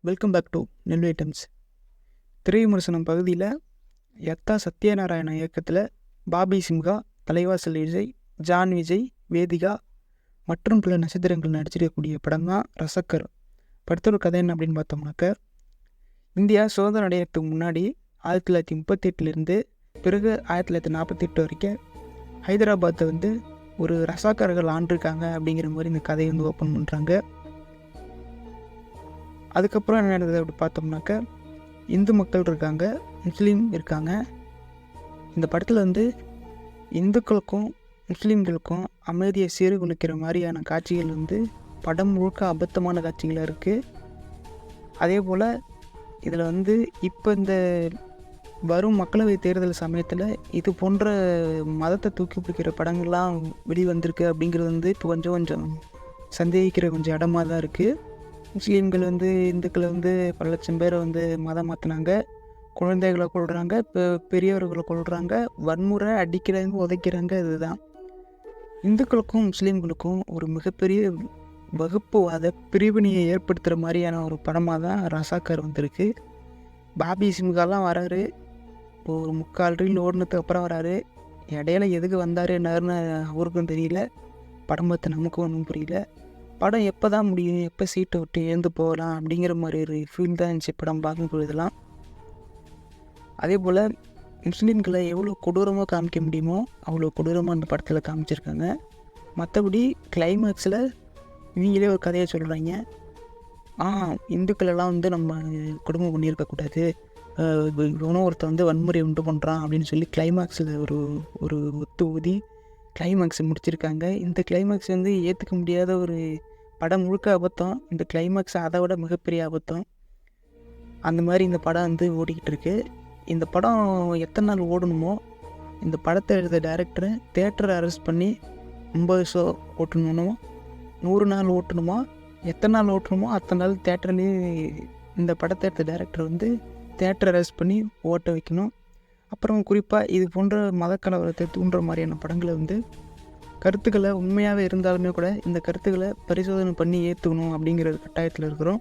Welcome back to நெல் items. திரை விமர்சனம் பகுதியில் யத்தா சத்யநாராயண இயக்கத்தில் பாபி சிம்ஹா, தலைவாசல் விஜய், ஜான் விஜய், வேதிகா மற்றும் பல நட்சத்திரங்கள் நடிச்சிருக்கக்கூடிய படம் தான் ரசக்கர். படத்தோட கதை என்ன அப்படின்னு பார்த்தோம்னாக்க, இந்தியா சுதந்திரம் அடையிறதுக்கு முன்னாடி 1938 பிறகு 1948 வரைக்கும் ஹைதராபாத்தை ஒரு ரசாக்காரர்கள் ஆண்டிருக்காங்க அப்படிங்கிற மாதிரி இந்த கதையை ஓப்பன் பண்ணுறாங்க. அதுக்கப்புறம் என்ன நடந்தது அப்படி பார்த்தோம்னாக்க, இந்து மக்கள் இருக்காங்க, முஸ்லீம் இருக்காங்க. இந்த படத்தில் இந்துக்களுக்கும் முஸ்லீம்களுக்கும் அமைதியை சீர்குலைக்கிற மாதிரியான காட்சிகள் படம் முழுக்க அபத்தமான காட்சிகளாக இருக்குது. அதே போல் இதில் இப்போ இந்த வரும் மக்களவை தேர்தல் சமயத்தில் இது போன்ற மதத்தை தூக்கி பிடிக்கிற படங்கள்லாம் வெளிவந்திருக்கு அப்படிங்கிறது இப்போ கொஞ்சம் சந்தேகிக்கிற இடமாக தான் இருக்குது. முஸ்லீம்கள் இந்துக்களை பல லட்சம் பேரை மதம் மாற்றினாங்க, குழந்தைகளை கொள்கிறாங்க, பெரியவர்களை கொள்கிறாங்க, வன்முறை, அடிக்கிறாங்க, உதைக்கிறாங்க. இதுதான் இந்துக்களுக்கும் முஸ்லீம்களுக்கும் ஒரு மிகப்பெரிய வகுப்புவாத பிரிவினையை ஏற்படுத்துகிற மாதிரியான ஒரு படமாக தான் ரசாக்கர் வந்திருக்கு. பாபி சிம்ஹாலாம் வராரு, ஒரு 3/4 ரீல் ஓடினதுக்கு அப்புறம் வராரு. இடையில எதுக்கு வந்தார் என்னாருன்னு அவருக்கும் தெரியல, படம் பார்த்து நமக்கும் ஒன்றும் புரியல. படம் எப்போ தான் முடியும், எப்போ சீட்டை விட்டு எழுந்து போகலாம் அப்படிங்கிற மாதிரி ஒரு ஃபீல் தான் இருந்துச்சு படம் பார்க்கும்பொழுதெல்லாம். அதே போல் முஸ்லீம்களை எவ்வளோ கொடூரமாக காமிக்க முடியுமோ அவ்வளோ கொடூரமாக அந்த படத்தில் காமிச்சிருக்காங்க. மற்றபடி கிளைமேக்ஸில் இவங்களே ஒரு கதையை சொல்கிறாங்க. இந்துக்களெல்லாம் நம்ம குடும்பம் பண்ணியிருக்கக்கூடாது, இவனும் ஒருத்தர் வன்முறை உண்டு பண்ணுறான் அப்படின்னு சொல்லி கிளைமேக்ஸில் ஒரு ஒத்து ஊதி கிளைமேக்ஸ் முடிச்சிருக்காங்க. இந்த கிளைமேக்ஸ் ஏற்றுக்க முடியாத ஒரு படம் முழுக்க அபத்தம். இந்த கிளைமேக்ஸ் அதை விட மிகப்பெரிய அபத்தம். அந்த மாதிரி இந்த படம் ஓடிக்கிட்டு இருக்கு. இந்த படம் எத்தனை நாள் ஓடணுமோ, இந்த படத்தை எழுத டைரக்டரை தேட்டரை அரெஸ்ட் பண்ணி 50 ஷோ ஓட்டணுமோ, 100 நாள் ஓட்டணுமோ, எத்தனை நாள் ஓட்டணுமோ அத்தனை நாள் தேட்டர்லேயே இந்த படத்தை எடுத்த டைரக்டர் தேட்டரை அரெஸ்ட் பண்ணி ஓட்ட வைக்கணும். அப்புறம் குறிப்பாக இது போன்ற மதக்கலவரத்தை தூண்டுற மாதிரியான படங்களை கருத்துக்களை உண்மையாகவே இருந்தாலுமே கூட இந்த கருத்துக்களை பரிசோதனை பண்ணி ஏற்றுக்கணும் அப்படிங்கிற கட்டாயத்தில் இருக்கிறோம்.